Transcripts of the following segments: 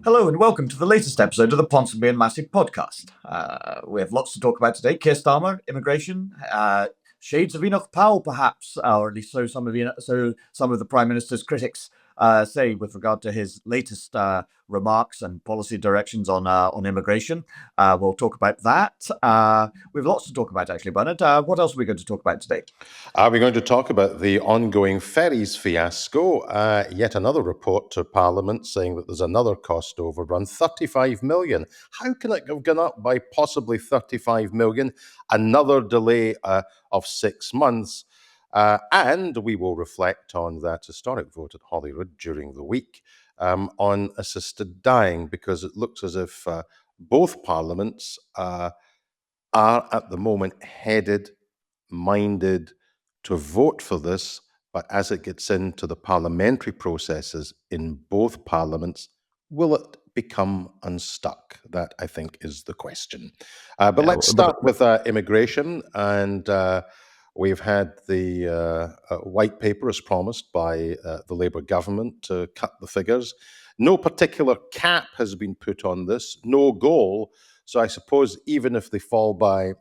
Hello and welcome to the latest episode of the Ponsonby and Massie podcast. We have lots to talk about today. Keir Starmer, immigration, shades of Enoch Powell, perhaps, or at least so some of the Prime Minister's critics say with regard to his latest remarks and policy directions on immigration. We'll talk about that. We have lots to talk about, actually, Bernard. What else are we going to talk about today? We're going to talk about the ongoing ferries fiasco. Yet another report to Parliament saying that there's another cost overrun, 35 million. How can it have gone up by possibly 35 million? Another delay of 6 months. And we will reflect on that historic vote at Holyrood during the week on assisted dying, because it looks as if both parliaments are at the moment minded to vote for this, but as it gets into the parliamentary processes in both parliaments, will it become unstuck? That, I think, is the question. But let's start with immigration, and we've had the white paper, as promised by the Labour government, to cut the figures. No particular cap has been put on this, no goal. So I suppose even if they fall by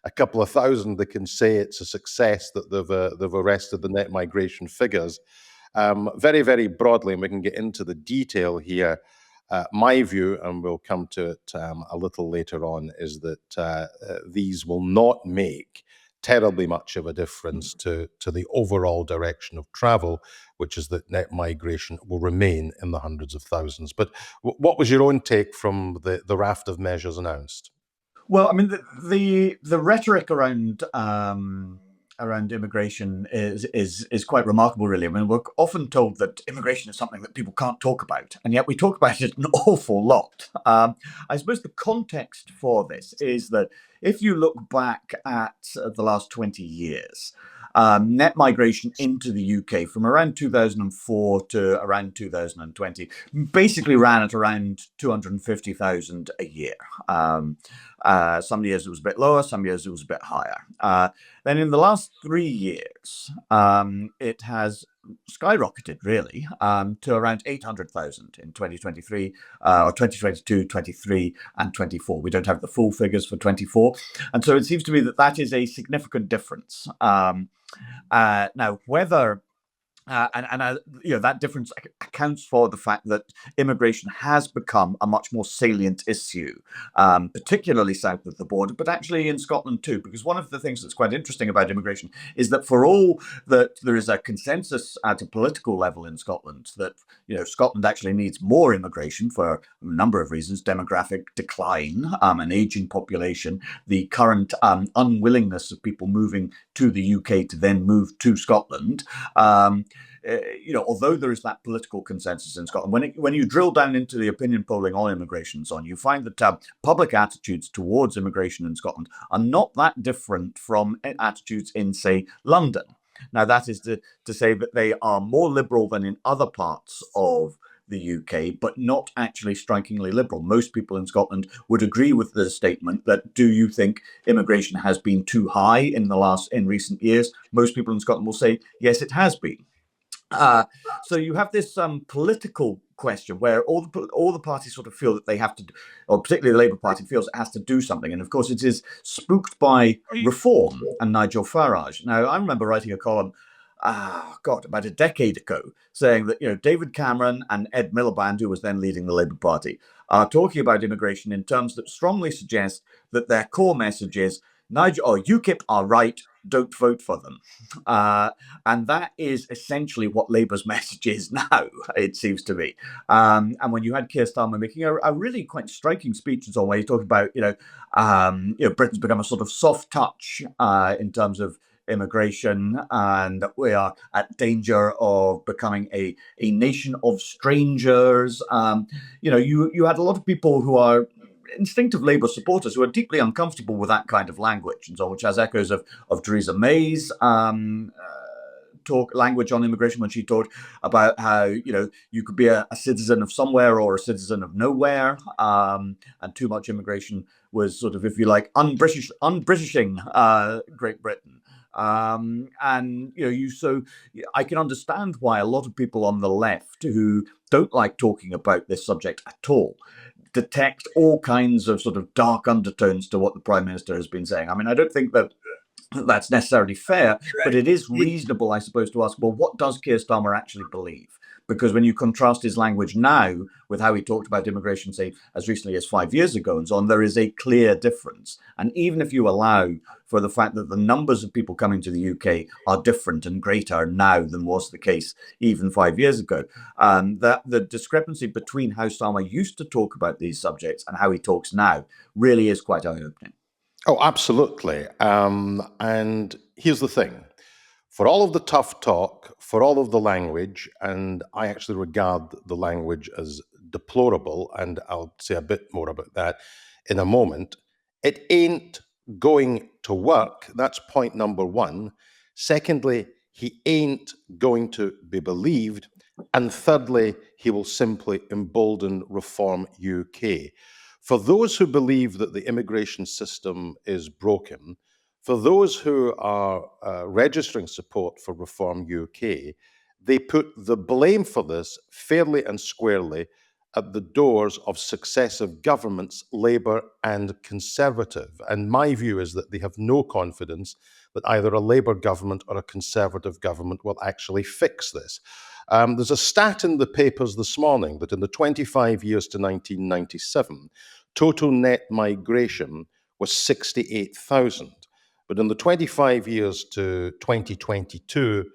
a couple of thousand, they can say it's a success that they've arrested the net migration figures. Very, very broadly, and we can get into the detail here. My view, and we'll come to it a little later on, is that these will not make terribly much of a difference to the overall direction of travel, which is that net migration will remain in the hundreds of thousands. But what was your own take from the raft of measures announced? Well, I mean, the rhetoric around immigration is quite remarkable, really. I mean, we're often told that immigration is something that people can't talk about, and yet we talk about it an awful lot. I suppose the context for this is that if you look back at the last 20 years, net migration into the UK from around 2004 to around 2020 basically ran at around 250,000 a year. Some years it was a bit lower, some years it was a bit higher. Then in the last 3 years, it has skyrocketed, really, to around 800,000 in 2023, or 2022, 23, and 24. We don't have the full figures for 24. And so it seems to me that that is a significant difference. Now, whether that difference accounts for the fact that immigration has become a much more salient issue, particularly south of the border, but actually in Scotland too. Because one of the things that's quite interesting about immigration is that for all that there is a consensus at a political level in Scotland that Scotland actually needs more immigration for a number of reasons: demographic decline, an aging population, the current unwillingness of people moving to the UK to then move to Scotland. Although there is that political consensus in Scotland, when you drill down into the opinion polling on immigration and so on, you find that public attitudes towards immigration in Scotland are not that different from attitudes in, say, London. Now, that is to say that they are more liberal than in other parts of the UK, but not actually strikingly liberal. Most people in Scotland would agree with the statement that, do you think immigration has been too high in recent years? Most people in Scotland will say, yes, it has been. So you have this political question where all the parties sort of feel that they have to, or particularly the Labour Party feels it has to do something. And of course, it is spooked by Reform and Nigel Farage. Now, I remember writing a column, about a decade ago, saying that David Cameron and Ed Miliband, who was then leading the Labour Party, are talking about immigration in terms that strongly suggest that their core message is Nigel or UKIP are right, don't vote for them. And that is essentially what Labour's message is now, it seems to me. And when you had Keir Starmer making a really quite striking speech and so on, where he talked about, Britain's become a sort of soft touch in terms of immigration, and we are at danger of becoming a nation of strangers. You had a lot of people who are instinctive Labour supporters who are deeply uncomfortable with that kind of language, and so which has echoes of Theresa May's language on immigration when she talked about how you could be a citizen of somewhere or a citizen of nowhere, and too much immigration was sort of, if you like, unbritishing Great Britain. And so I can understand why a lot of people on the left who don't like talking about this subject at all detect all kinds of sort of dark undertones to what the Prime Minister has been saying. I mean, I don't think that that's necessarily fair, but it is reasonable, I suppose, to ask, well, what does Keir Starmer actually believe? Because when you contrast his language now with how he talked about immigration, say, as recently as 5 years ago and so on, there is a clear difference. And even if you allow for the fact that the numbers of people coming to the UK are different and greater now than was the case even 5 years ago, that the discrepancy between how Starmer used to talk about these subjects and how he talks now really is quite eye-opening. Oh, absolutely. And here's the thing. For all of the tough talk, for all of the language, and I actually regard the language as deplorable, and I'll say a bit more about that in a moment, it ain't going to work. That's point number one. Secondly, he ain't going to be believed. And thirdly, he will simply embolden Reform UK. For those who believe that the immigration system is broken, for those who are registering support for Reform UK, they put the blame for this fairly and squarely at the doors of successive governments, Labour and Conservative. And my view is that they have no confidence that either a Labour government or a Conservative government will actually fix this. There's a stat in the papers this morning that in the 25 years to 1997, total net migration was 68,000. But in the 25 years to 2022,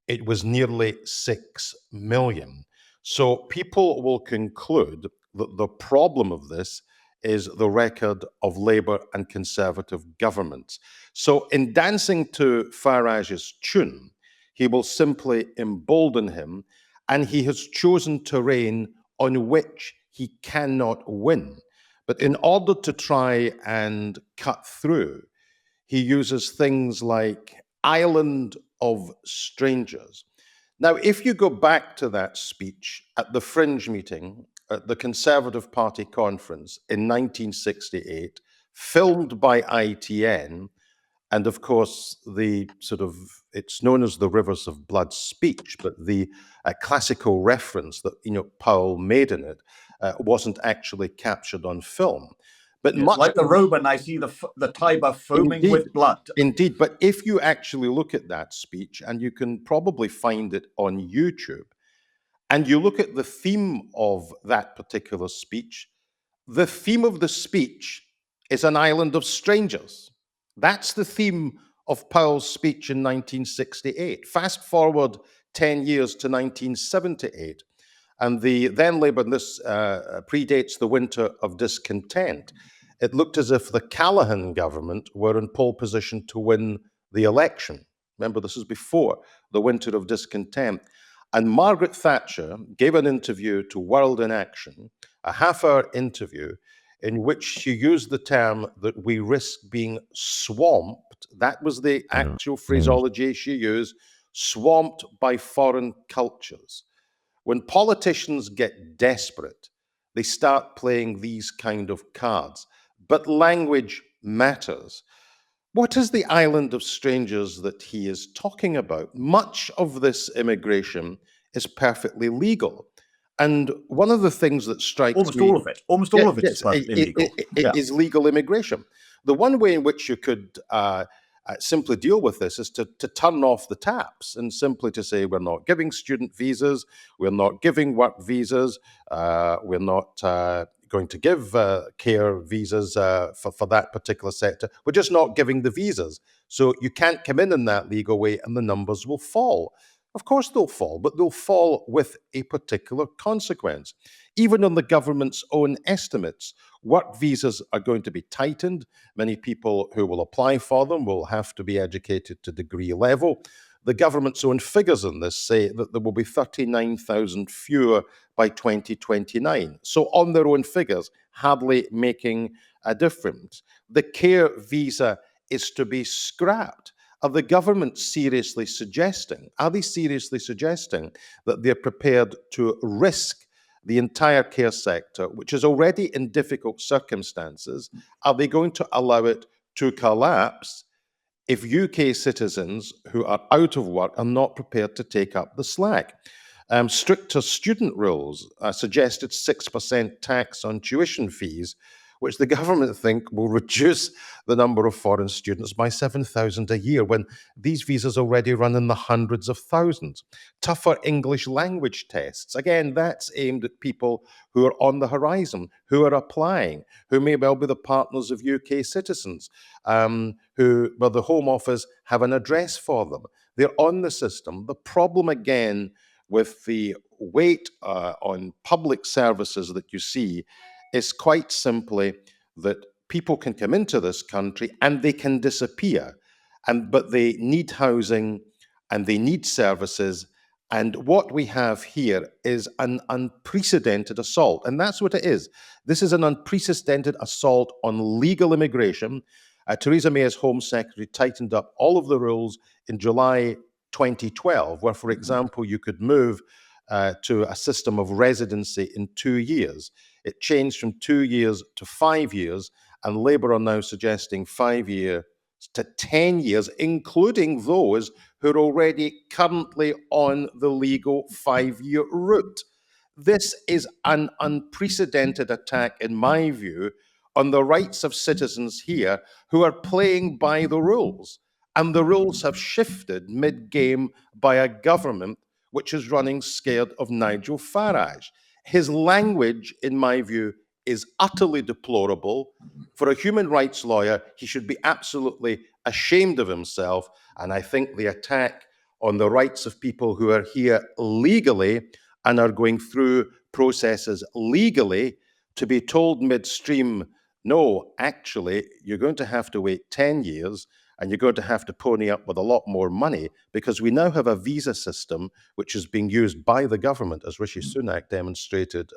it was nearly 6 million. So people will conclude that the problem of this is the record of Labour and Conservative governments. So in dancing to Farage's tune, he will simply embolden him, and he has chosen terrain on which he cannot win. But in order to try and cut through, he uses things like island of strangers. Now, if you go back to that speech at the Fringe meeting at the Conservative Party conference in 1968, filmed by ITN, and of course, it's known as the Rivers of Blood speech, but the classical reference that Powell made in it wasn't actually captured on film. But It's much like the Roman, I see the Tiber foaming with blood. Indeed, but if you actually look at that speech, and you can probably find it on YouTube, and you look at the theme of that particular speech, the theme of the speech is an island of strangers. That's the theme of Powell's speech in 1968. Fast forward 10 years to 1978, and the then Labour, and this predates the winter of discontent, it looked as if the Callaghan government were in pole position to win the election. Remember, this is before the winter of discontent. And Margaret Thatcher gave an interview to World in Action, a half-hour interview, in which she used the term that we risk being swamped. That was the actual phraseology she used, swamped by foreign cultures. When politicians get desperate, they start playing these kind of cards. But language matters. What is the island of strangers that he is talking about? Much of this immigration is perfectly legal. And one of the things that strikes almost me... Almost all of it is perfectly legal. It is legal immigration. The one way in which you could simply deal with this is to turn off the taps and simply to say, we're not giving student visas, we're not giving work visas, we're not going to give care visas for that particular sector. We're just not giving the visas. So you can't come in that legal way and the numbers will fall. Of course they'll fall, but they'll fall with a particular consequence. Even on the government's own estimates, work visas are going to be tightened. Many people who will apply for them will have to be educated to degree level. The government's own figures on this say that there will be 39,000 fewer by 2029. So on their own figures, hardly making a difference. The care visa is to be scrapped. Are the government seriously suggesting, that they're prepared to risk the entire care sector, which is already in difficult circumstances? Are they going to allow it to collapse if UK citizens who are out of work are not prepared to take up the slack. Stricter student rules suggested 6% tax on tuition fees, which the government think will reduce the number of foreign students by 7,000 a year when these visas already run in the hundreds of thousands. Tougher English language tests. Again, that's aimed at people who are on the horizon, who are applying, who may well be the partners of UK citizens, where the Home Office have an address for them. They're on the system. The problem again with the weight on public services that you see is quite simply that people can come into this country and they can disappear, but they need housing and they need services. And what we have here is an unprecedented assault. And that's what it is. This is an unprecedented assault on legal immigration. Theresa May's Home Secretary tightened up all of the rules in July 2012, where, for example, you could move to a system of residency in 2 years. It changed from 2 years to 5 years, and Labour are now suggesting 5 years to 10 years, including those who are already currently on the legal 5-year route. This is an unprecedented attack, in my view, on the rights of citizens here who are playing by the rules. And the rules have shifted mid-game by a government which is running scared of Nigel Farage. His language, in my view, is utterly deplorable. For a human rights lawyer, he should be absolutely ashamed of himself. And I think the attack on the rights of people who are here legally and are going through processes legally, to be told midstream, no, actually, you're going to have to wait 10 years and you're going to have to pony up with a lot more money, because we now have a visa system which is being used by the government, as Rishi Sunak demonstrated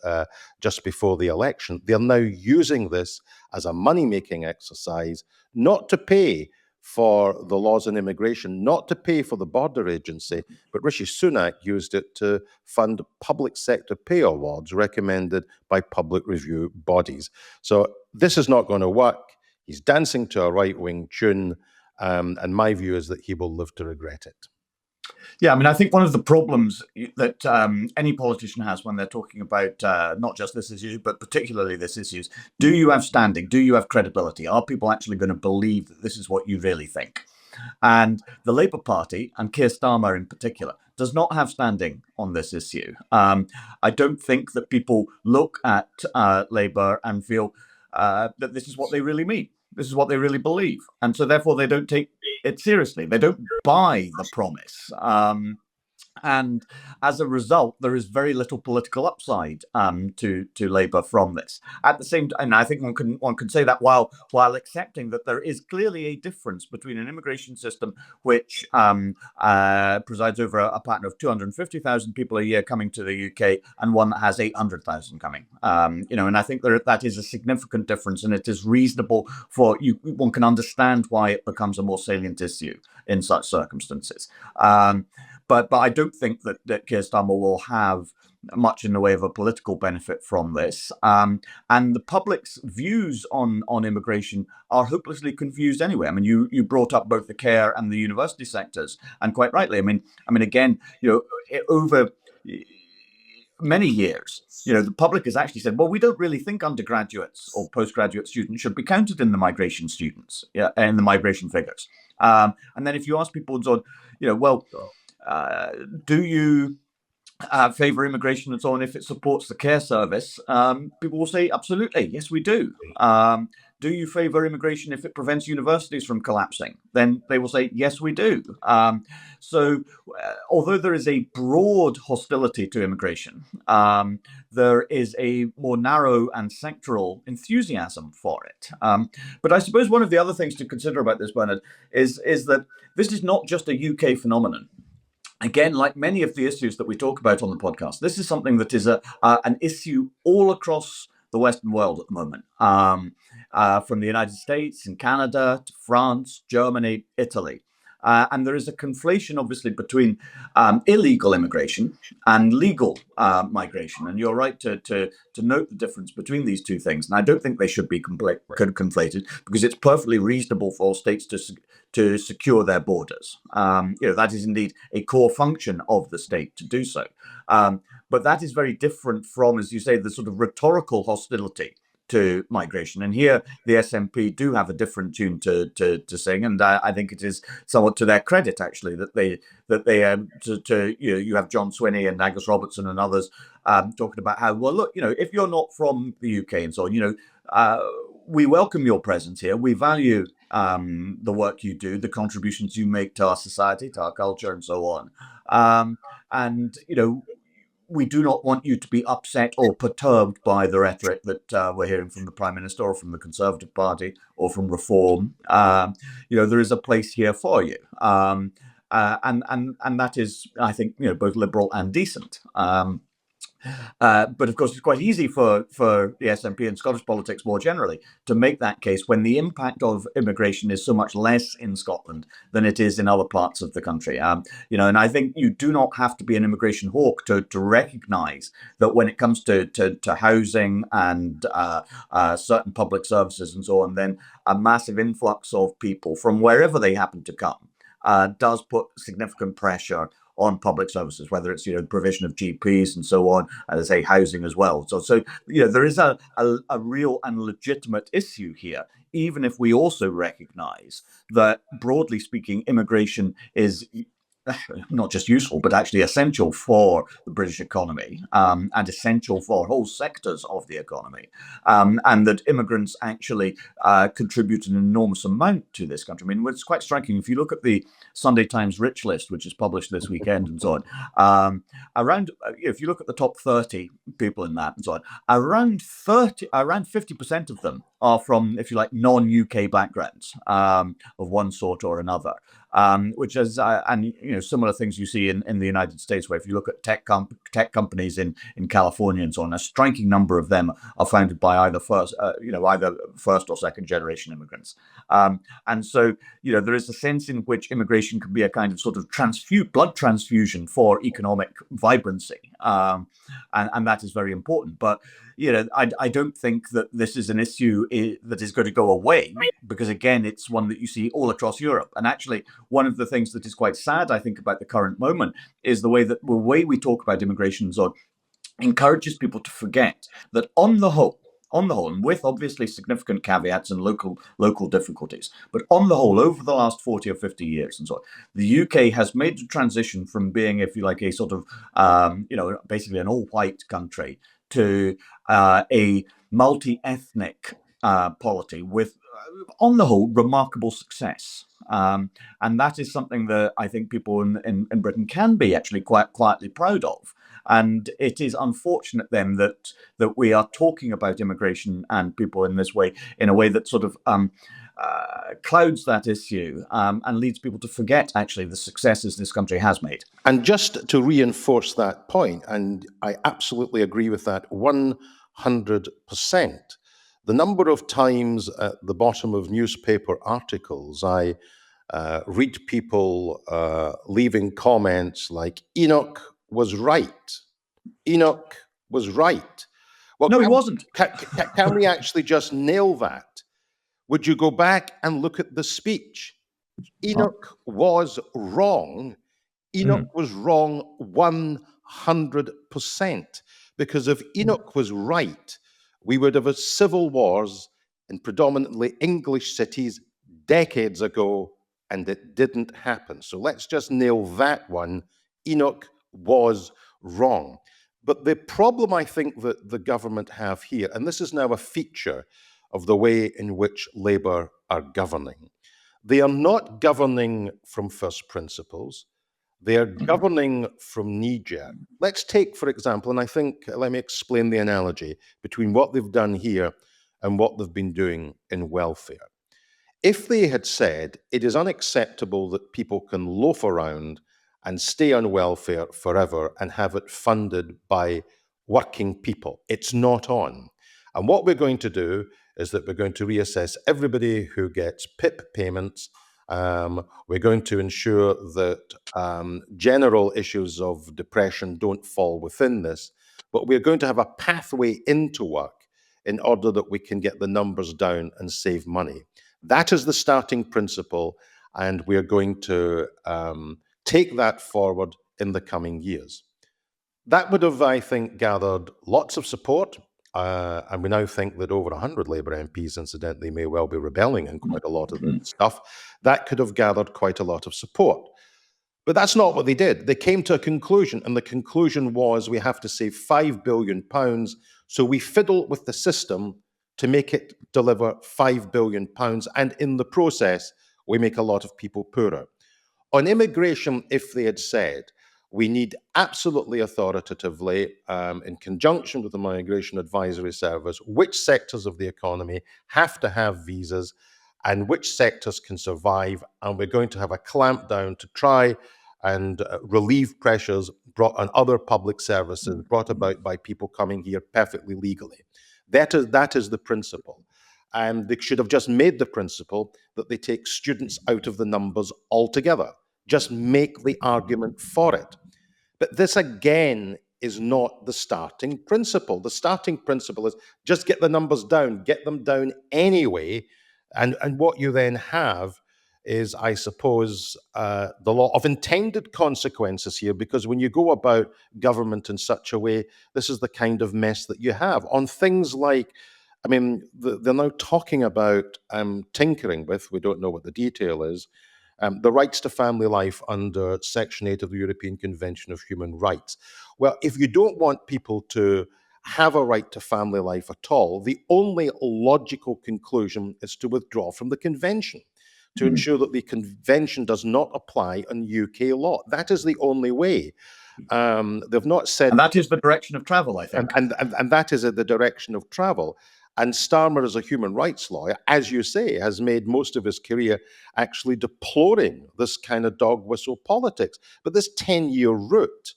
just before the election. They're now using this as a money-making exercise, not to pay for the laws on immigration, not to pay for the border agency, but Rishi Sunak used it to fund public sector pay awards recommended by public review bodies. So this is not going to work. He's dancing to a right-wing tune, and my view is that he will live to regret it. Yeah, I mean, I think one of the problems that any politician has when they're talking about not just this issue, but particularly this issue, is, do you have standing? Do you have credibility? Are people actually going to believe that this is what you really think? And the Labour Party, and Keir Starmer in particular, does not have standing on this issue. I don't think that people look at Labour and feel that this is what they really mean. This is what they really believe. And so therefore they don't take it seriously. They don't buy the promise. And as a result, there is very little political upside to Labour from this. At the same time, and I think one can say that while accepting that there is clearly a difference between an immigration system which presides over a pattern of 250,000 people a year coming to the UK and one that has 800,000 coming. And I think that is a significant difference, and it is reasonable for you. One can understand why it becomes a more salient issue in such circumstances. But I don't think that Keir Starmer will have much in the way of a political benefit from this. And the public's views on immigration are hopelessly confused anyway. I mean, you brought up both the care and the university sectors, and quite rightly. I mean, again, over many years, the public has actually said, well, we don't really think undergraduates or postgraduate students should be counted in the migration students, in the migration figures. And then if you ask people, do you favour immigration and so on if it supports the care service? People will say, absolutely, yes, we do. Do you favour immigration if it prevents universities from collapsing? Then they will say, yes, we do. So although there is a broad hostility to immigration, there is a more narrow and sectoral enthusiasm for it. But I suppose one of the other things to consider about this, Bernard, is that this is not just a UK phenomenon. Again, like many of the issues that we talk about on the podcast, this is something that is an issue all across the Western world at the moment, from the United States and Canada to France, Germany, Italy. And there is a conflation, obviously, between illegal immigration and legal migration. And you're right to note the difference between these two things. And I don't think they should be conflated, because it's perfectly reasonable for states to secure their borders. That is indeed a core function of the state to do so. But that is very different from, as you say, the sort of rhetorical hostility to migration. And here the SNP do have a different tune to sing, and I think it is somewhat to their credit, actually, that they you have John Swinney and Angus Robertson and others talking about how, well, look, if you're not from the UK and so on, we welcome your presence here. We value the work you do, the contributions you make to our society, to our culture, and so on. And we do not want you to be upset or perturbed by the rhetoric that we're hearing from the Prime Minister or from the Conservative Party or from Reform. There is a place here for you. And that is, I think, both liberal and decent. But of course, it's quite easy for the SNP and Scottish politics more generally to make that case when the impact of immigration is so much less in Scotland than it is in other parts of the country. And I think you do not have to be an immigration hawk to recognise that when it comes to housing and certain public services and so on, then a massive influx of people from wherever they happen to come does put significant pressure on public services, whether it's provision of GPs and so on, as I say, housing as well. So there is a real and legitimate issue here, even if we also recognise that, broadly speaking, immigration is not just useful, but actually essential for the British economy, and essential for whole sectors of the economy, and that immigrants actually contribute an enormous amount to this country. I mean, it's quite striking. If you look at the Sunday Times Rich List, which is published this weekend and so on, if you look at the top 30 people in that and so on, around 50% of them are from, if you like, non-UK backgrounds of one sort or another. Which is, similar things you see in the United States, where if you look at tech companies in California and so on, a striking number of them are founded by either first or second generation immigrants. And so, there is a sense in which immigration can be a kind of sort of blood transfusion for economic vibrancy. And that is very important. But I don't think that this is an issue that is going to go away, because, again, it's one that you see all across Europe. And actually, one of the things that is quite sad, I think, about the current moment is the way we talk about immigration and so on encourages people to forget that on the whole, and with obviously significant caveats and local difficulties, but on the whole, over the last 40 or 50 years and so on, the UK has made the transition from being, if you like, a sort of, basically an all-white country to a multi-ethnic polity with, on the whole, remarkable success. And that is something that I think people in Britain can be actually quite quietly proud of. And it is unfortunate then that we are talking about immigration and people in this way, in a way that sort of clouds that issue and leads people to forget actually the successes this country has made. And just to reinforce that point, and I absolutely agree with that 100%, the number of times at the bottom of newspaper articles I read people leaving comments like, Enoch was right. Enoch was right. Well, no, he wasn't. Can we actually just nail that? Would you go back and look at the speech? Enoch was wrong. Enoch was wrong 100%. Because if Enoch was right, we would have had civil wars in predominantly English cities decades ago, and it didn't happen. So let's just nail that one. Enoch was wrong. But the problem I think that the government have here, and this is now a feature of the way in which Labour are governing, they are not governing from first principles. They are governing from knee-jerk. Let's take, for example, and I think, let me explain the analogy between what they've done here and what they've been doing in welfare. If they had said it is unacceptable that people can loaf around and stay on welfare forever and have it funded by working people, it's not on. And what we're going to do is that we're going to reassess everybody who gets PIP payments We're going to ensure that general issues of depression don't fall within this, but we're going to have a pathway into work in order that we can get the numbers down and save money. That is the starting principle, and we're going to take that forward in the coming years. That would have, I think, gathered lots of support. And we now think that over 100 Labour MPs, incidentally, may well be rebelling in quite a lot of this stuff. That could have gathered quite a lot of support. But that's not what they did. They came to a conclusion, and the conclusion was we have to save £5 billion. So we fiddle with the system to make it deliver £5 billion. And in the process, we make a lot of people poorer. On immigration, if they had said, we need absolutely authoritatively, in conjunction with the Migration Advisory Service, which sectors of the economy have to have visas and which sectors can survive, and we're going to have a clampdown to try and relieve pressures brought on other public services brought about by people coming here perfectly legally. That is the principle. And they should have just made the principle that they take students out of the numbers altogether. Just make the argument for it. But this, again, is not the starting principle. The starting principle is just get the numbers down, get them down anyway. And what you then have is, I suppose, the law of intended consequences here, because when you go about government in such a way, this is the kind of mess that you have on things like, I mean, they're now talking about tinkering with, we don't know what the detail is, the rights to family life under Section 8 of the European Convention of Human Rights. Well, if you don't want people to have a right to family life at all, the only logical conclusion is to withdraw from the convention, to ensure that the convention does not apply on UK law. That is the only way. They've not said... And that is the direction of travel, I think. And that is the direction of travel. And Starmer, as a human rights lawyer, as you say, has made most of his career actually deploring this kind of dog whistle politics. But this 10-year route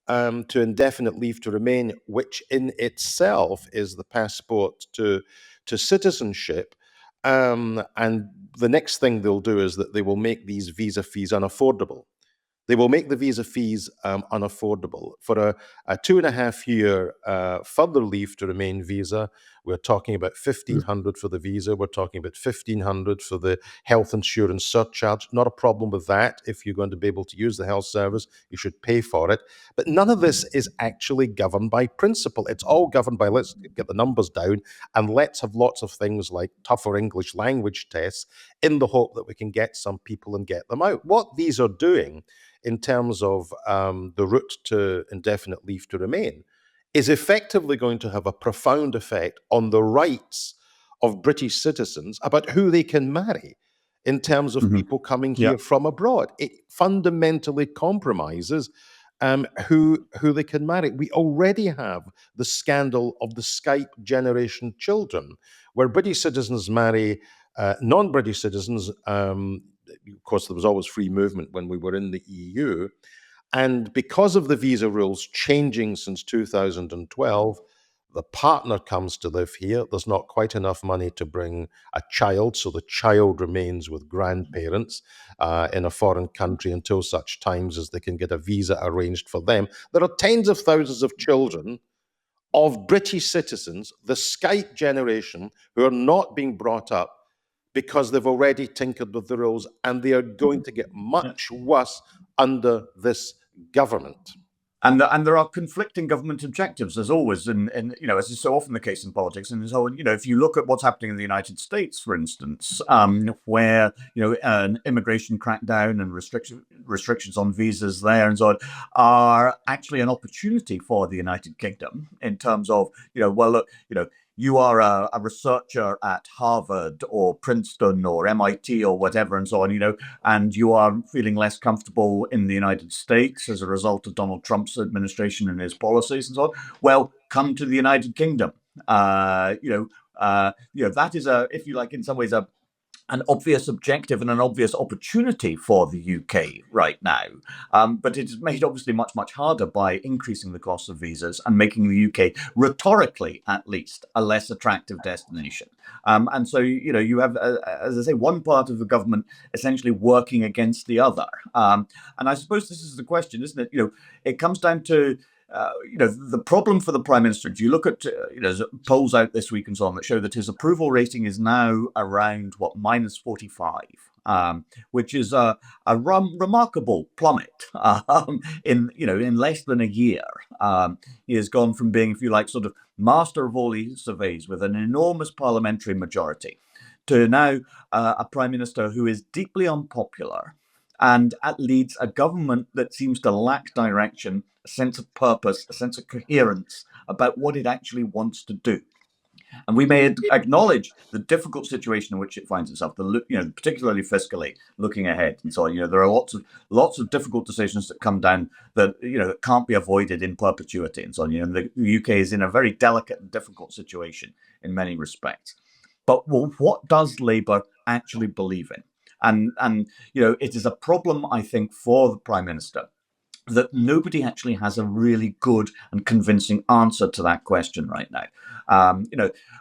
to indefinite leave to remain, which in itself is the passport to citizenship, and the next thing they'll do is that they will make these visa fees unaffordable. They will make the visa fees unaffordable. For a 2.5-year further leave to remain visa, we're talking about $1,500 for the visa. We're talking about $1,500 for the health insurance surcharge. Not a problem with that. If you're going to be able to use the health service, you should pay for it. But none of this is actually governed by principle. It's all governed by, let's get the numbers down and let's have lots of things like tougher English language tests in the hope that we can get some people and get them out. What these are doing in terms of the route to indefinite leave to remain is effectively going to have a profound effect on the rights of British citizens about who they can marry in terms of people coming here from abroad. It fundamentally compromises who they can marry. We already have the scandal of the Skype generation children, where British citizens marry non-British citizens. Of course, there was always free movement when we were in the EU. And because of the visa rules changing since 2012, the partner comes to live here. There's not quite enough money to bring a child, so the child remains with grandparents in a foreign country until such times as they can get a visa arranged for them. There are tens of thousands of children of British citizens, the Skype generation, who are not being brought up because they've already tinkered with the rules, and they are going to get much worse under this government. And there are conflicting government objectives, as always, and as is so often the case in politics. And so, if you look at what's happening in the United States, for instance, where an immigration crackdown and restrictions on visas there and so on are actually an opportunity for the United Kingdom in terms of, you are a researcher at Harvard or Princeton or MIT or whatever and so on, and you are feeling less comfortable in the United States as a result of Donald Trump's administration and his policies and so on. Well, come to the United Kingdom. That is if you like, in some ways, an obvious objective and an obvious opportunity for the UK right now. But it is made obviously much, much harder by increasing the cost of visas and making the UK, rhetorically at least, a less attractive destination. And so, you have, as I say, one part of the government essentially working against the other. And I suppose this is the question, isn't it? It comes down to the problem for the prime minister. Do you look at there's polls out this week and so on that show that his approval rating is now around -45, which is remarkable plummet in less than a year. He has gone from being, if you like, sort of master of all he surveys with an enormous parliamentary majority to now a prime minister who is deeply unpopular and leads a government that seems to lack direction, a sense of purpose, a sense of coherence about what it actually wants to do. And we may acknowledge the difficult situation in which it finds itself, particularly fiscally, looking ahead and so on. There are lots of difficult decisions that come down that that can't be avoided in perpetuity and so on. The UK is in a very delicate and difficult situation in many respects. But what does Labour actually believe in? And it is a problem, I think, for the Prime Minister that nobody actually has a really good and convincing answer to that question right now.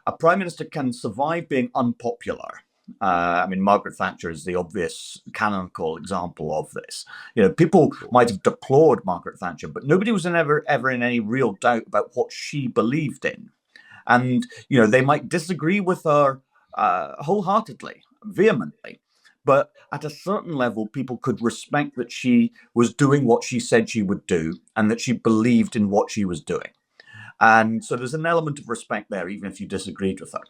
A Prime Minister can survive being unpopular. Margaret Thatcher is the obvious canonical example of this. People might have deplored Margaret Thatcher, but nobody was ever in any real doubt about what she believed in. And, they might disagree with her wholeheartedly, vehemently. But at a certain level, people could respect that she was doing what she said she would do and that she believed in what she was doing. And so there's an element of respect there, even if you disagreed with her.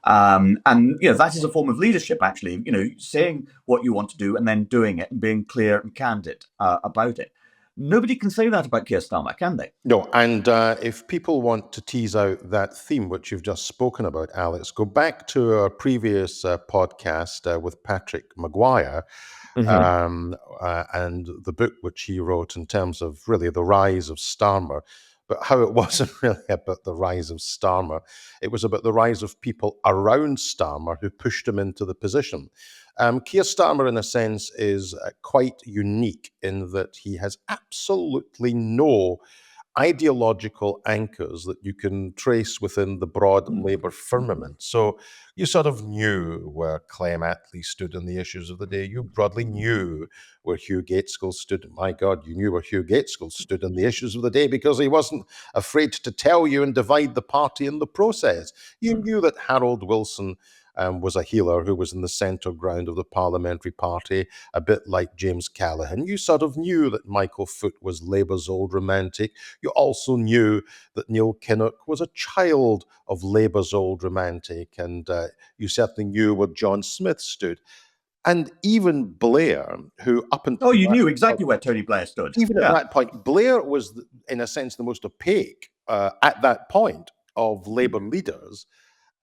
And that is a form of leadership, actually, saying what you want to do and then doing it and being clear and candid about it. Nobody can say that about Keir Starmer, can they? No, and if people want to tease out that theme which you've just spoken about, Alex, go back to our previous podcast with Patrick Maguire and the book which he wrote in terms of really the rise of Starmer, but how it wasn't really about the rise of Starmer. It was about the rise of people around Starmer who pushed him into the position. Keir Starmer, in a sense, is quite unique in that he has absolutely no ideological anchors that you can trace within the broad Labour firmament. So you sort of knew where Clem Attlee stood on the issues of the day. You broadly knew where Hugh Gaitskell stood. My God, you knew where Hugh Gaitskell stood on the issues of the day because he wasn't afraid to tell you and divide the party in the process. You knew that Harold Wilson was a healer who was in the centre ground of the parliamentary party, a bit like James Callaghan. You sort of knew that Michael Foot was Labour's old romantic. You also knew that Neil Kinnock was a child of Labour's old romantic, and you certainly knew where John Smith stood. And even Blair, who up until you knew exactly where Tony Blair stood. Even at that point, Blair was, in a sense, the most opaque at that point of Labour leaders.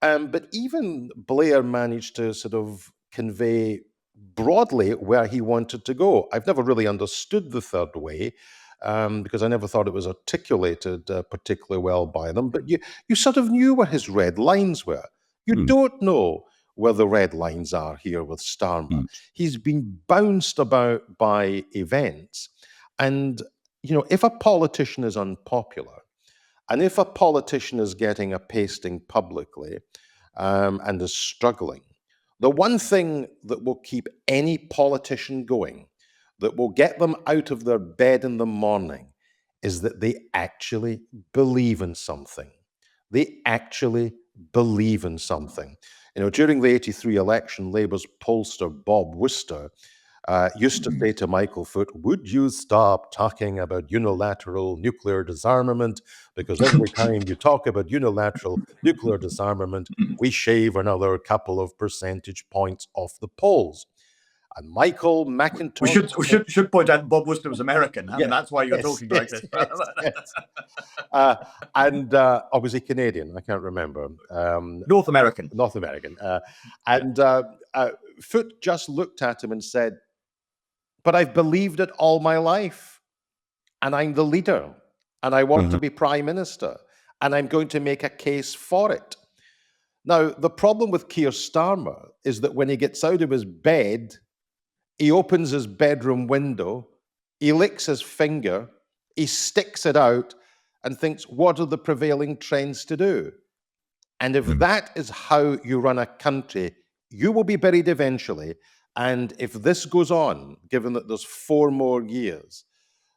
But even Blair managed to sort of convey broadly where he wanted to go. I've never really understood the third way because I never thought it was articulated particularly well by them. But you sort of knew where his red lines were. You don't know where the red lines are here with Starmer. He's been bounced about by events. And, if a politician is unpopular, and if a politician is getting a pasting publicly and is struggling, the one thing that will keep any politician going, that will get them out of their bed in the morning, is that they actually believe in something. They actually believe in something. During the 83 election, Labour's pollster Bob Worcester used to say to Michael Foot, would you stop talking about unilateral nuclear disarmament? Because every time you talk about unilateral nuclear disarmament, we shave another couple of percentage points off the polls. And Michael McIntosh... We should point out Bob Worcester was American. That's why you're talking like this. Or was he Canadian? I can't remember. North American. North American. Foot just looked at him and said, but I've believed it all my life, and I'm the leader, and I want to be prime minister, and I'm going to make a case for it. Now, the problem with Keir Starmer is that when he gets out of his bed, he opens his bedroom window, he licks his finger, he sticks it out and thinks, what are the prevailing trends to do? And if that is how you run a country, you will be buried eventually. And if this goes on, given that there's 4 more years,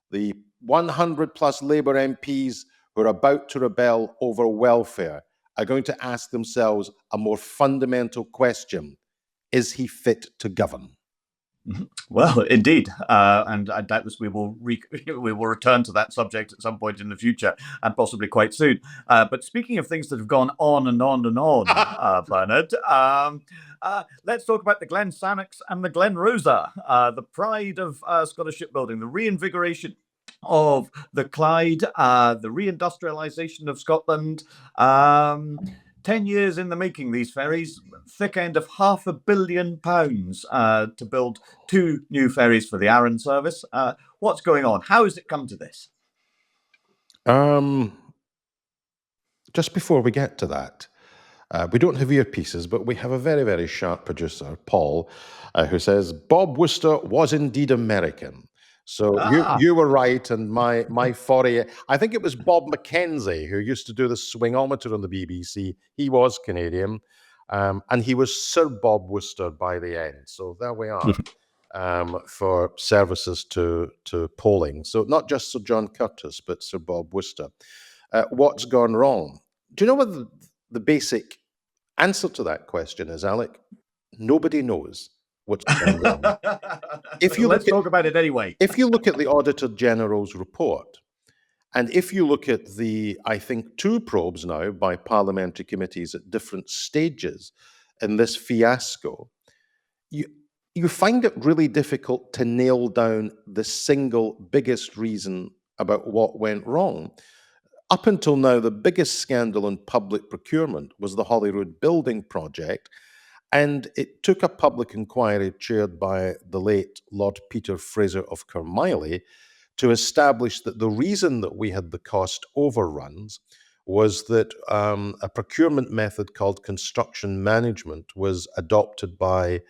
the 100 plus Labour MPs who are about to rebel over welfare are going to ask themselves a more fundamental question: is he fit to govern? Well, indeed, and I doubtless we will we will return to that subject at some point in the future, and possibly quite soon. But speaking of things that have gone on and on and on, Bernard, let's talk about the Glen Sannox and the Glen Rosa, the pride of Scottish shipbuilding, the reinvigoration of the Clyde, the reindustrialisation of Scotland. 10 years in the making, these ferries, thick end of £500 million to build 2 new ferries for the Arran service. What's going on? How has it come to this? Just before we get to that, we don't have earpieces, but we have a very, very sharp producer, Paul, who says Bob Worcester was indeed American. So you were right, and my foray, I think it was Bob Mackenzie who used to do the swingometer on the BBC. He was Canadian, and he was Sir Bob Worcester by the end. So there we are. For services to polling. So not just Sir John Curtis, but Sir Bob Worcester. What's gone wrong? Do you know what the basic answer to that question is, Alec? Nobody knows what's gone wrong. Let's talk about it anyway. If you look at the Auditor General's report, and if you look at the, I think, 2 probes now by parliamentary committees at different stages in this fiasco, you find it really difficult to nail down the single biggest reason about what went wrong. Up until now, the biggest scandal in public procurement was the Holyrood building project, and it took a public inquiry chaired by the late Lord Peter Fraser of Kermiley to establish that the reason that we had the cost overruns was that a procurement method called construction management was adopted by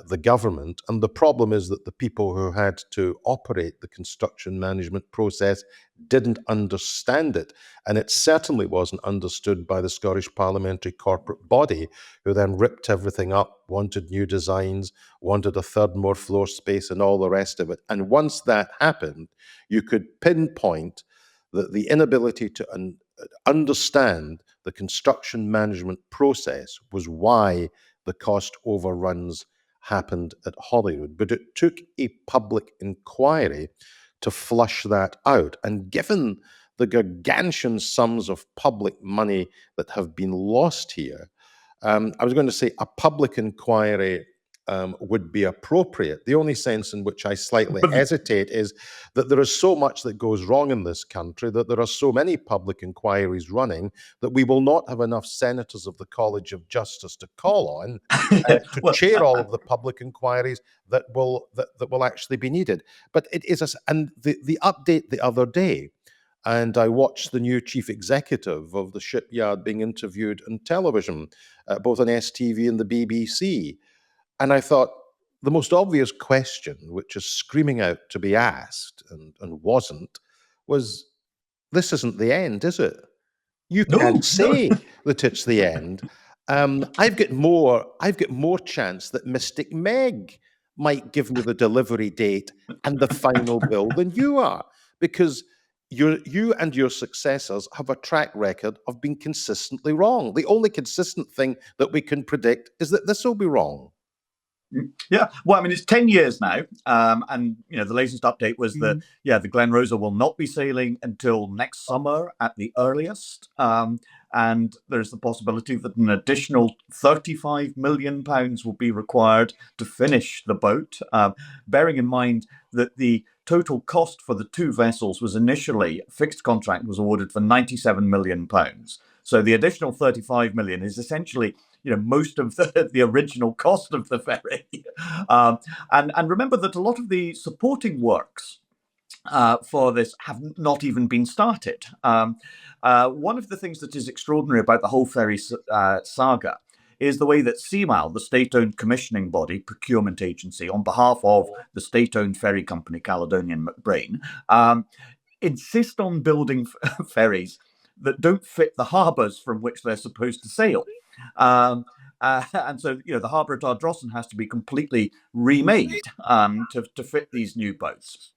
the government. And the problem is that the people who had to operate the construction management process didn't understand it. And it certainly wasn't understood by the Scottish Parliamentary Corporate Body, who then ripped everything up, wanted new designs, wanted a third more floor space and all the rest of it. And once that happened, you could pinpoint that the inability to understand the construction management process was why the cost overruns happened at Holyrood. But it took a public inquiry to flush that out. And given the gargantuan sums of public money that have been lost here, I was going to say a public inquiry would be appropriate. The only sense in which I slightly hesitate is that there is so much that goes wrong in this country, that there are so many public inquiries running, that we will not have enough senators of the College of Justice to call on to chair all of the public inquiries that will actually be needed. But it is, and the update the other day, and I watched the new chief executive of the shipyard being interviewed on television, both on STV and the BBC. And I thought the most obvious question, which is screaming out to be asked and wasn't, was, this isn't the end, is it? You can't say that it's the end. I've got more chance that Mystic Meg might give me the delivery date and the final bill than you are, because you and your successors have a track record of being consistently wrong. The only consistent thing that we can predict is that this will be wrong. Yeah, well, I mean, it's 10 years now, and the latest update was that the Glen Rosa will not be sailing until next summer at the earliest, and there's the possibility that an additional £35 million will be required to finish the boat, bearing in mind that the total cost for the 2 vessels was initially, a fixed contract was awarded for £97 million. So the additional 35 million is essentially most of the original cost of the ferry. And remember that a lot of the supporting works for this have not even been started. One of the things that is extraordinary about the whole ferry saga is the way that CMAL, the state-owned commissioning body, procurement agency, on behalf of the state-owned ferry company Caledonian McBrain, insist on building ferries that don't fit the harbours from which they're supposed to sail. And so, the harbour at Ardrossan has to be completely remade to fit these new boats.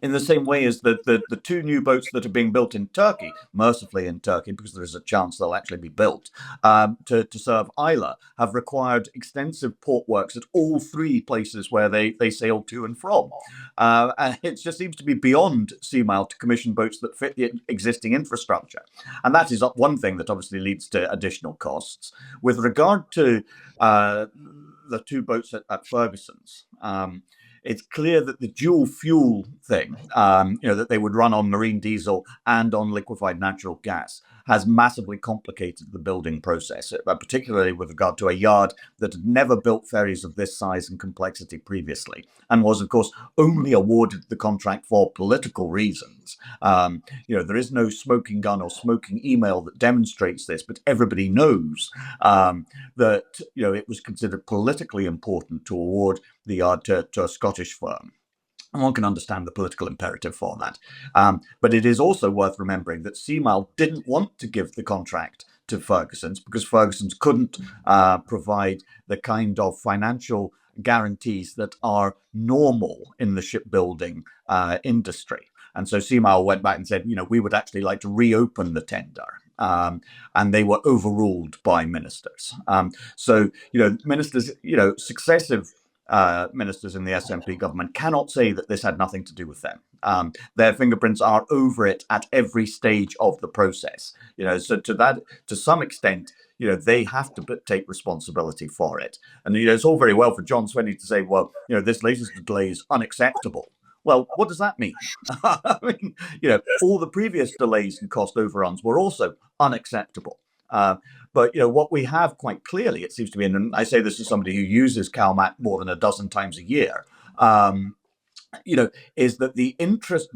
In the same way as the two new boats that are being built in Turkey, mercifully in Turkey, because there is a chance they'll actually be built, to serve Isla, have required extensive port works at all three places where they sail to and from. And it just seems to be beyond Seamail to commission boats that fit the existing infrastructure. And that is one thing that obviously leads to additional costs. With regard to the two boats at Ferguson's, it's clear that the dual fuel thing, that they would run on marine diesel and on liquefied natural gas, has massively complicated the building process, particularly with regard to a yard that had never built ferries of this size and complexity previously, and was, of course, only awarded the contract for political reasons. There is no smoking gun or smoking email that demonstrates this, but everybody knows that it was considered politically important to award the yard to a Scottish firm. And one can understand the political imperative for that. But it is also worth remembering that Seamal didn't want to give the contract to Ferguson's because Ferguson's couldn't provide the kind of financial guarantees that are normal in the shipbuilding industry. And so Seamal went back and said, we would actually like to reopen the tender. And they were overruled by ministers. So ministers, successive ministers in the SNP government cannot say that this had nothing to do with them. Their fingerprints are over it at every stage of the process. So to some extent, they have to take responsibility for it. And it's all very well for John Swinney to say, well, this latest delay is unacceptable. Well, what does that mean? I mean, all the previous delays and cost overruns were also unacceptable. But what we have quite clearly, it seems to be, and I say this as somebody who uses CalMac more than a dozen times a year, is that the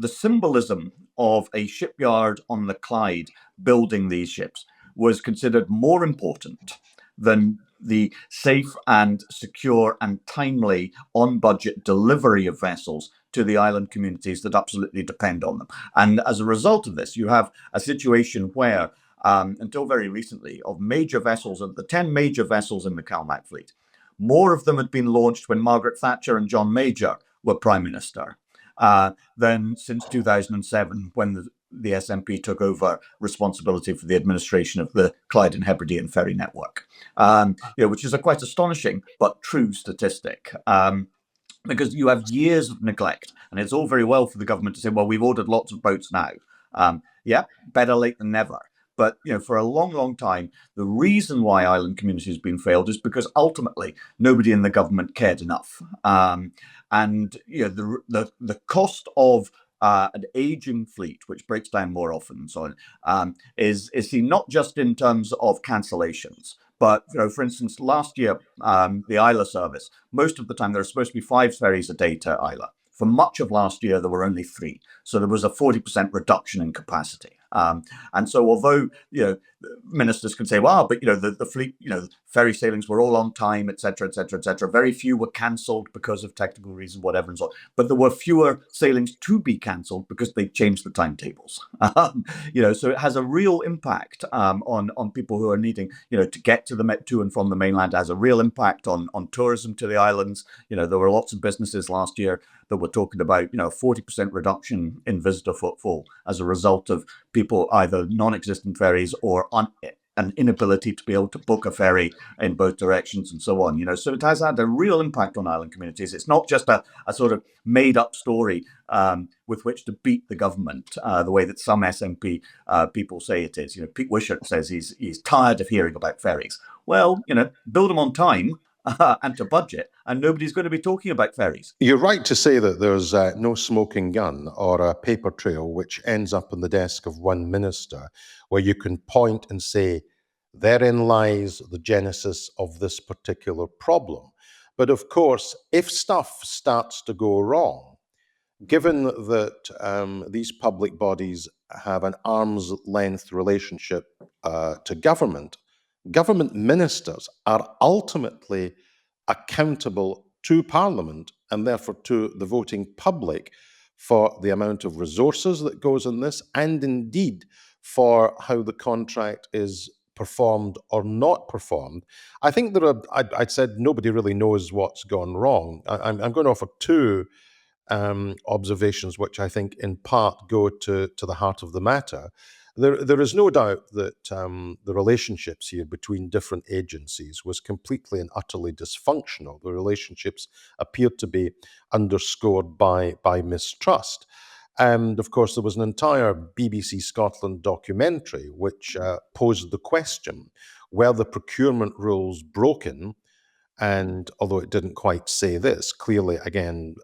symbolism of a shipyard on the Clyde building these ships was considered more important than the safe and secure and timely on-budget delivery of vessels to the island communities that absolutely depend on them. And as a result of this, you have a situation where until very recently, of major vessels, of the 10 major vessels in the CalMac fleet, more of them had been launched when Margaret Thatcher and John Major were Prime Minister than since 2007, when the SNP took over responsibility for the administration of the Clyde and Hebridean ferry network, which is a quite astonishing but true statistic. Because you have years of neglect, and it's all very well for the government to say, well, we've ordered lots of boats now. Yeah, better late than never. But for a long, long time, the reason why island communities have been failed is because ultimately nobody in the government cared enough. And the cost of an aging fleet, which breaks down more often and so on, is seen not just in terms of cancellations, but for instance, last year the Isla service, most of the time there are supposed to be 5 ferries a day to Isla. For much of last year, there were only 3. So there was a 40% reduction in capacity. And so although, ministers can say, well, but, the fleet, ferry sailings were all on time, et cetera, et cetera, et cetera. Very few were cancelled because of technical reasons, whatever, and so on. But there were fewer sailings to be cancelled because they changed the timetables. So it has a real impact on people who are needing, to get to and from the mainland. It has a real impact on tourism to the islands. There were lots of businesses last year that were talking about, 40% reduction in visitor footfall as a result of people either non-existent ferries or an inability to be able to book a ferry in both directions and so on. So it has had a real impact on island communities. It's not just a sort of made-up story with which to beat the government, the way that some SNP people say it is. Pete Wishart says he's tired of hearing about ferries. Well, build them on time and to budget, and nobody's going to be talking about ferries. You're right to say that there's no smoking gun or a paper trail which ends up on the desk of one minister where you can point and say, therein lies the genesis of this particular problem. But of course, if stuff starts to go wrong, given that these public bodies have an arm's length relationship to government, government ministers are ultimately accountable to Parliament and therefore to the voting public for the amount of resources that goes in this, and indeed for how the contract is performed or not performed. I think there are, I'd said nobody really knows what's gone wrong. I'm going to offer two observations, which I think in part go to the heart of the matter. There is no doubt that the relationships here between different agencies was completely and utterly dysfunctional. The relationships appeared to be underscored by mistrust. And of course, there was an entire BBC Scotland documentary which posed the question, were the procurement rules broken? And although it didn't quite say this, clearly, again,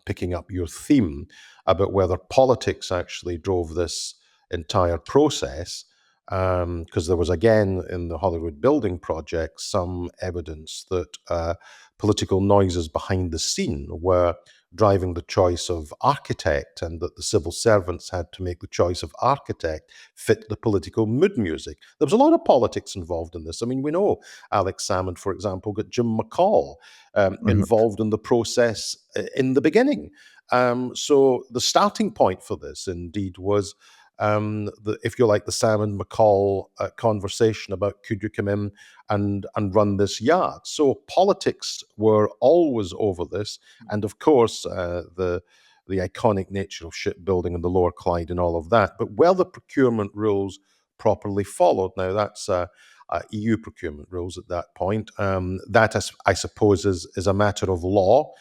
picking up your theme about whether politics actually drove this entire process, because there was, again, in the Hollywood building project, some evidence that political noises behind the scene were driving the choice of architect, and that the civil servants had to make the choice of architect fit the political mood music. There was a lot of politics involved in this. I mean, we know Alex Salmond, for example, got Jim McCall involved in the process in the beginning. So the starting point for this, indeed, was if you like, the Salmond McCall conversation about could you come in and run this yard. So politics were always over this, and of course the iconic nature of shipbuilding in the Lower Clyde and all of that. But were the procurement rules properly followed? Now that's EU procurement rules at that point. That, I suppose, is a matter of law.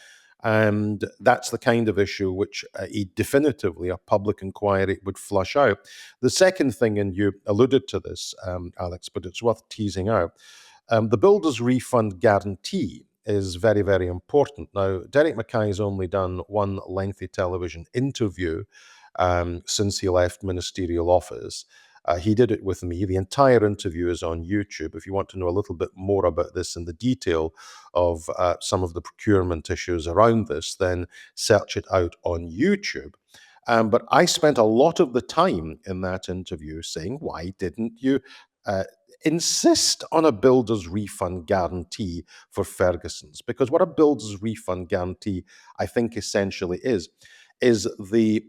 And that's the kind of issue which definitively a public inquiry would flush out. The second thing, and you alluded to this, Alex, but it's worth teasing out, the builder's refund guarantee is very, very important. Now, Derek Mackay's only done one lengthy television interview since he left ministerial office. He did it with me. The entire interview is on YouTube. If you want to know a little bit more about this and the detail of some of the procurement issues around this, then search it out on YouTube. But I spent a lot of the time in that interview saying, why didn't you insist on a builder's refund guarantee for Ferguson's? Because what a builder's refund guarantee, I think, essentially is the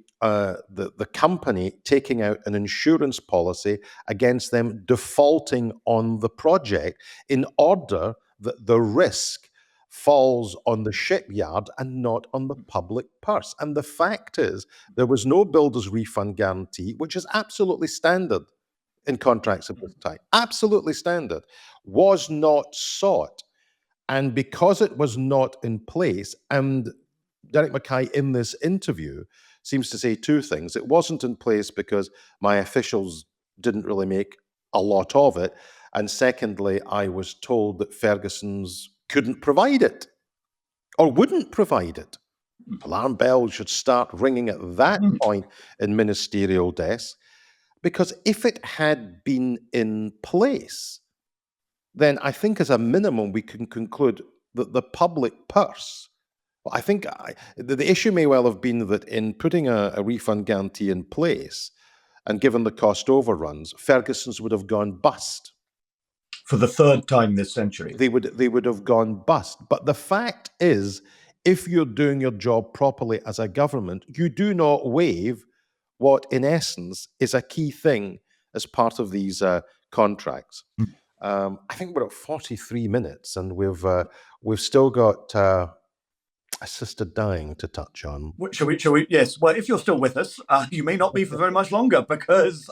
company taking out an insurance policy against them defaulting on the project in order that the risk falls on the shipyard and not on the public purse. And the fact is, there was no builder's refund guarantee, which is absolutely standard in contracts of this type. Absolutely standard. Was not sought. And because it was not in place, and Derek Mackay in this interview seems to say two things. It wasn't in place because my officials didn't really make a lot of it. And secondly, I was told that Ferguson's couldn't provide it or wouldn't provide it. Alarm bells should start ringing at that point in ministerial desks, because if it had been in place, then I think as a minimum we can conclude that the public purse, well, I think the issue may well have been that in putting a refund guarantee in place and given the cost overruns, Ferguson's would have gone bust. For the third time this century. They would have gone bust. But the fact is, if you're doing your job properly as a government, you do not waive what, in essence, is a key thing as part of these contracts. I think we're at 43 minutes, and we've still got assisted dying to touch on. Shall we? Yes. Well, if you're still with us, you may not be for very much longer, because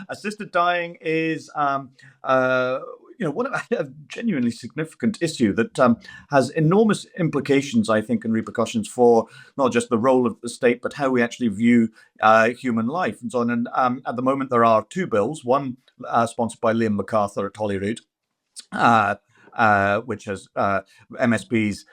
assisted dying is, one of a genuinely significant issue that has enormous implications, I think, and repercussions for not just the role of the state, but how we actually view human life and so on. And at the moment, there are two bills. One sponsored by Liam MacArthur at Holyrood, which has MSPs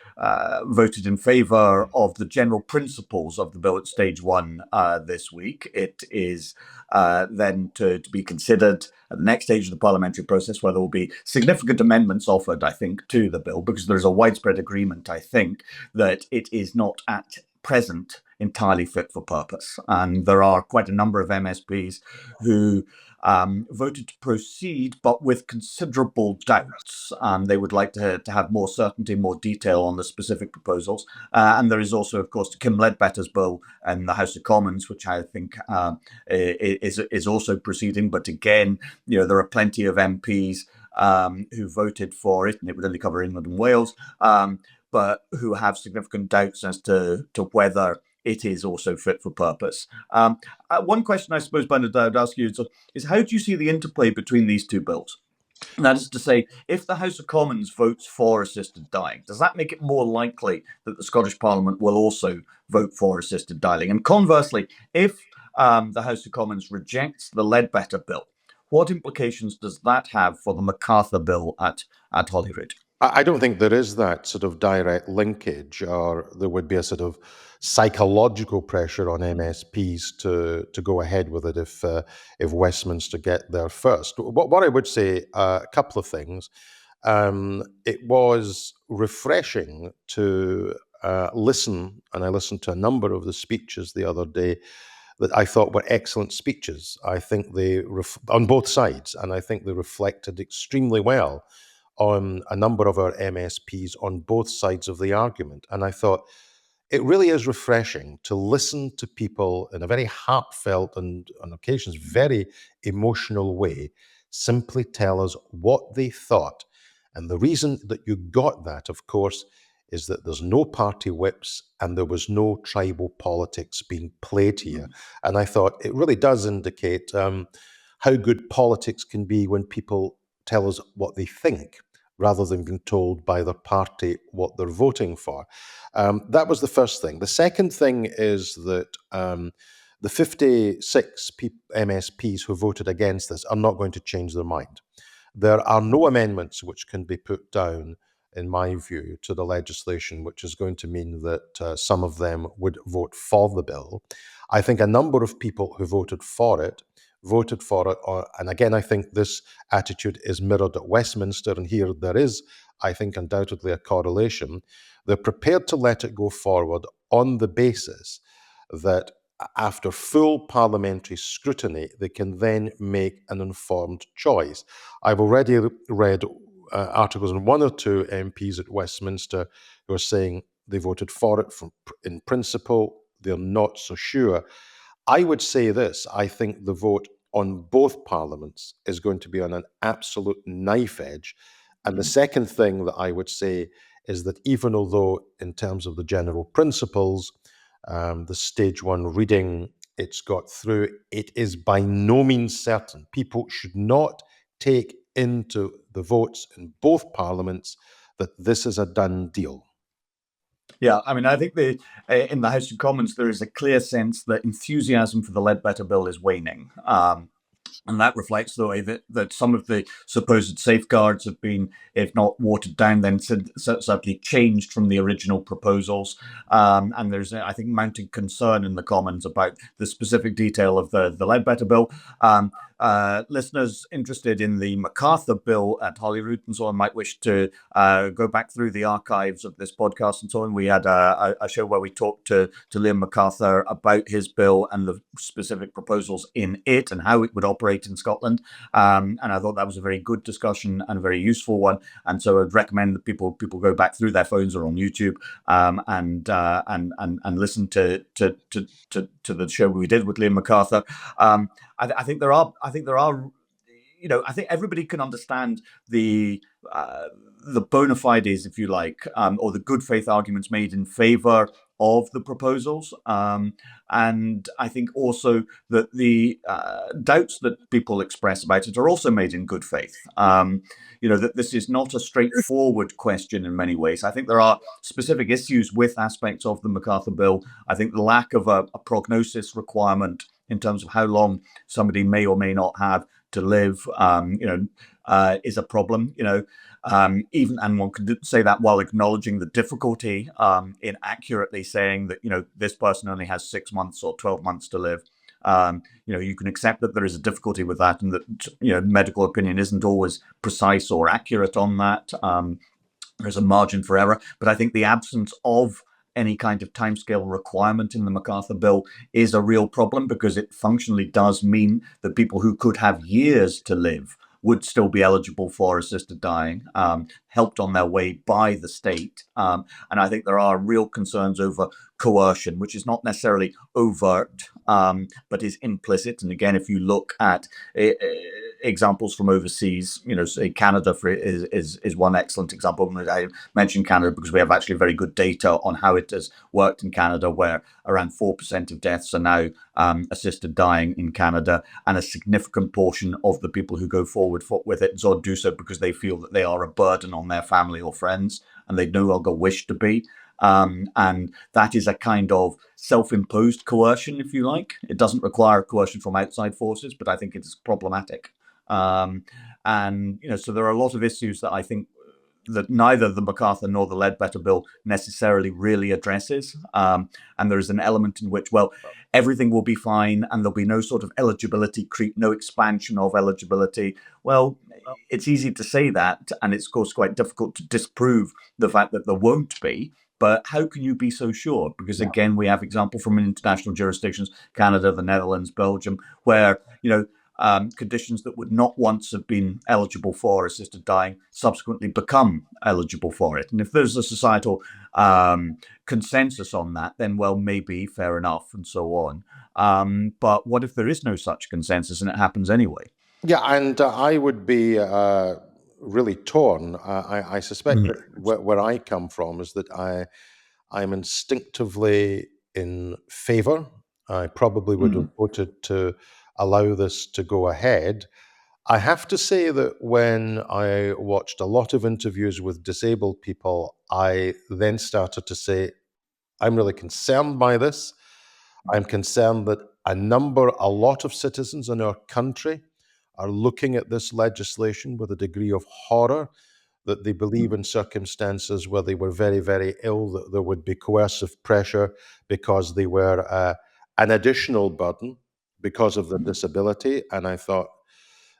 voted in favour of the general principles of the bill at stage one this week. It is then to be considered at the next stage of the parliamentary process, where there will be significant amendments offered, I think, to the bill, because there is a widespread agreement, I think, that it is not at present entirely fit for purpose. And there are quite a number of MSPs who voted to proceed, but with considerable doubts. They would like to have more certainty, more detail on the specific proposals. And there is also, of course, Kim Ledbetter's bill in the House of Commons, which I think is also proceeding. But again, there are plenty of MPs who voted for it, and it would only cover England and Wales, but who have significant doubts as to whether it is also fit for purpose. One question I suppose, Bernard, I would ask you is how do you see the interplay between these two bills? And that is to say, if the House of Commons votes for assisted dying, does that make it more likely that the Scottish Parliament will also vote for assisted dying? And conversely, if the House of Commons rejects the Ledbetter bill, what implications does that have for the MacArthur bill at Holyrood? I don't think there is that sort of direct linkage, or there would be a sort of psychological pressure on MSPs to go ahead with it if Westminster get there first. What I would say, a couple of things. It was refreshing to listen, and I listened to a number of the speeches the other day that I thought were excellent speeches. I think they on both sides, and I think they reflected extremely well on a number of our MSPs on both sides of the argument. And I thought it really is refreshing to listen to people in a very heartfelt and on occasions very emotional way simply tell us what they thought. And the reason that you got that, of course, is that there's no party whips and there was no tribal politics being played here. And I thought it really does indicate how good politics can be when people tell us what they think, rather than being told by their party what they're voting for. That was the first thing. The second thing is that the 56 MSPs who voted against this are not going to change their mind. There are no amendments which can be put down, in my view, to the legislation, which is going to mean that some of them would vote for the bill. I think a number of people who voted for it, and again, I think this attitude is mirrored at Westminster, and here there is, I think, undoubtedly a correlation. They're prepared to let it go forward on the basis that after full parliamentary scrutiny, they can then make an informed choice. I've already read articles in one or two MPs at Westminster who are saying they voted for it in principle, they're not so sure. I would say this, I think the vote on both parliaments is going to be on an absolute knife edge. And the second thing that I would say is that even although in terms of the general principles, the stage one reading it's got through, it is by no means certain. People should not take into the votes in both parliaments that this is a done deal. Yeah, I mean, I think in the House of Commons, there is a clear sense that enthusiasm for the Ledbetter bill is waning. And that reflects the way that some of the supposed safeguards have been, if not watered down, then certainly changed from the original proposals. And there's, I think, mounting concern in the Commons about the specific detail of the Ledbetter bill. Listeners interested in the MacArthur bill at Holyrood and so on might wish to go back through the archives of this podcast and so on. We had a show where we talked to Liam MacArthur about his bill and the specific proposals in it and how it would operate in Scotland. And I thought that was a very good discussion and a very useful one. And so I'd recommend that people go back through their phones or on YouTube and listen to the show we did with Liam MacArthur. I think there are, I think everybody can understand the bona fides, if you like, or the good faith arguments made in favour of the proposals. And I think also that the doubts that people express about it are also made in good faith. That this is not a straightforward question in many ways. I think there are specific issues with aspects of the MacArthur bill. I think the lack of a prognosis requirement in terms of how long somebody may or may not have to live, is a problem. And one could say that while acknowledging the difficulty in accurately saying that this person only has 6 months or 12 months to live. You can accept that there is a difficulty with that, and that medical opinion isn't always precise or accurate on that. There's a margin for error, but I think the absence of any kind of timescale requirement in the MacArthur bill is a real problem, because it functionally does mean that people who could have years to live would still be eligible for assisted dying, helped on their way by the state. And I think there are real concerns over coercion, which is not necessarily overt, but is implicit. And again, if you look at examples from overseas, say Canada is one excellent example. I mentioned Canada because we have actually very good data on how it has worked in Canada, where around 4% of deaths are now assisted dying in Canada, and a significant portion of the people who go forward with it do so because they feel that they are a burden on their family or friends, and they no longer wish to be. And that is a kind of self-imposed coercion, if you like. It doesn't require coercion from outside forces, but I think it's problematic. And so there are a lot of issues that I think that neither the MacArthur nor the Ledbetter bill necessarily really addresses. And there is an element in which, well, everything will be fine and there'll be no sort of eligibility creep, no expansion of eligibility. Well, it's easy to say that, and it's of course quite difficult to disprove the fact that there won't be. But how can you be so sure? Because again, we have example from international jurisdictions, Canada, the Netherlands, Belgium, where conditions that would not once have been eligible for assisted dying subsequently become eligible for it. And if there's a societal consensus on that, then, well, maybe fair enough and so on. But what if there is no such consensus and it happens anyway? Yeah, and I would be really torn. I suspect that where I come from is that I'm instinctively in favour. I probably would have voted to allow this to go ahead. I have to say that when I watched a lot of interviews with disabled people, I then started to say, I'm really concerned by this. I'm concerned that a lot of citizens in our country are looking at this legislation with a degree of horror, that they believe in circumstances where they were very, very ill, that there would be coercive pressure because they were an additional burden because of their disability. And I thought,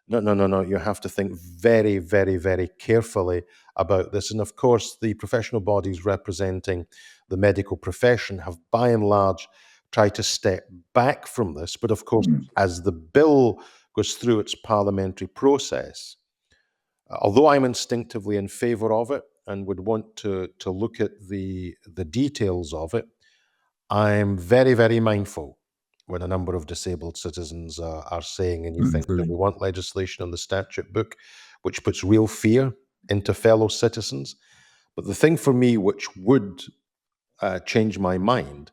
no, you have to think very, very, very carefully about this. And of course, the professional bodies representing the medical profession have by and large tried to step back from this. But of course, as the bill goes through its parliamentary process, although I'm instinctively in favour of it and would want to look at the details of it, I'm very, very mindful when a number of disabled citizens are saying, and you think that we want legislation on the statute book which puts real fear into fellow citizens. But the thing for me which would change my mind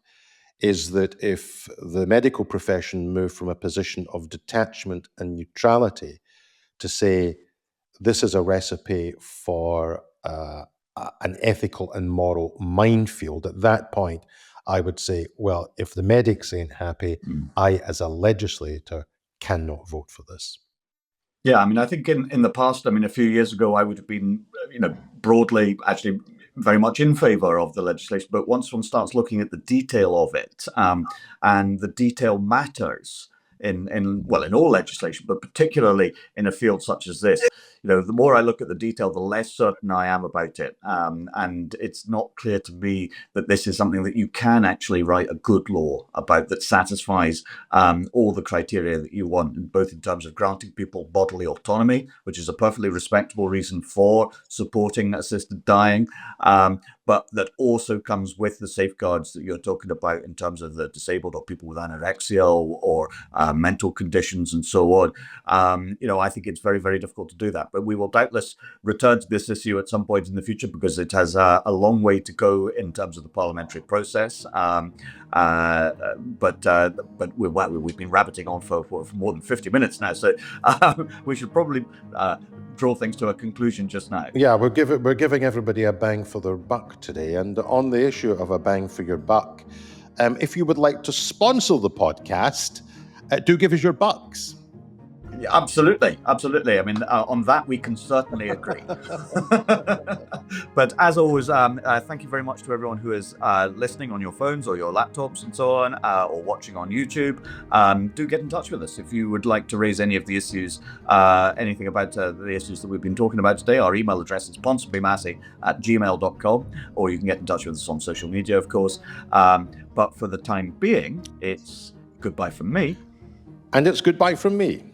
is that if the medical profession moved from a position of detachment and neutrality to say, this is a recipe for an ethical and moral minefield, at that point, I would say, well, if the medics ain't happy, I, as a legislator, cannot vote for this. Yeah, I mean, I think in the past, I mean, a few years ago, I would have been, broadly actually very much in favor of the legislation. But once one starts looking at the detail of it, and the detail matters in all legislation, but particularly in a field such as this, the more I look at the detail, the less certain I am about it. And it's not clear to me that this is something that you can actually write a good law about that satisfies all the criteria that you want, both in terms of granting people bodily autonomy, which is a perfectly respectable reason for supporting assisted dying, but that also comes with the safeguards that you're talking about in terms of the disabled or people with anorexia or mental conditions and so on. I think it's very, very difficult to do that. But we will doubtless return to this issue at some point in the future because it has a long way to go in terms of the parliamentary process. But we've been rabbiting on for more than 50 minutes now, so we should probably draw things to a conclusion just now. Yeah, we're giving everybody a bang for their buck today. And on the issue of a bang for your buck, if you would like to sponsor the podcast, do give us your bucks. Yeah, absolutely. I mean, on that we can certainly agree. But as always, thank you very much to everyone who is listening on your phones or your laptops and so on, or watching on YouTube. Do get in touch with us if you would like to raise any of the issues, anything about the issues that we've been talking about today. Our email address is ponsonbymassey@gmail.com, or you can get in touch with us on social media, of course. But for the time being, it's goodbye from me. And it's goodbye from me.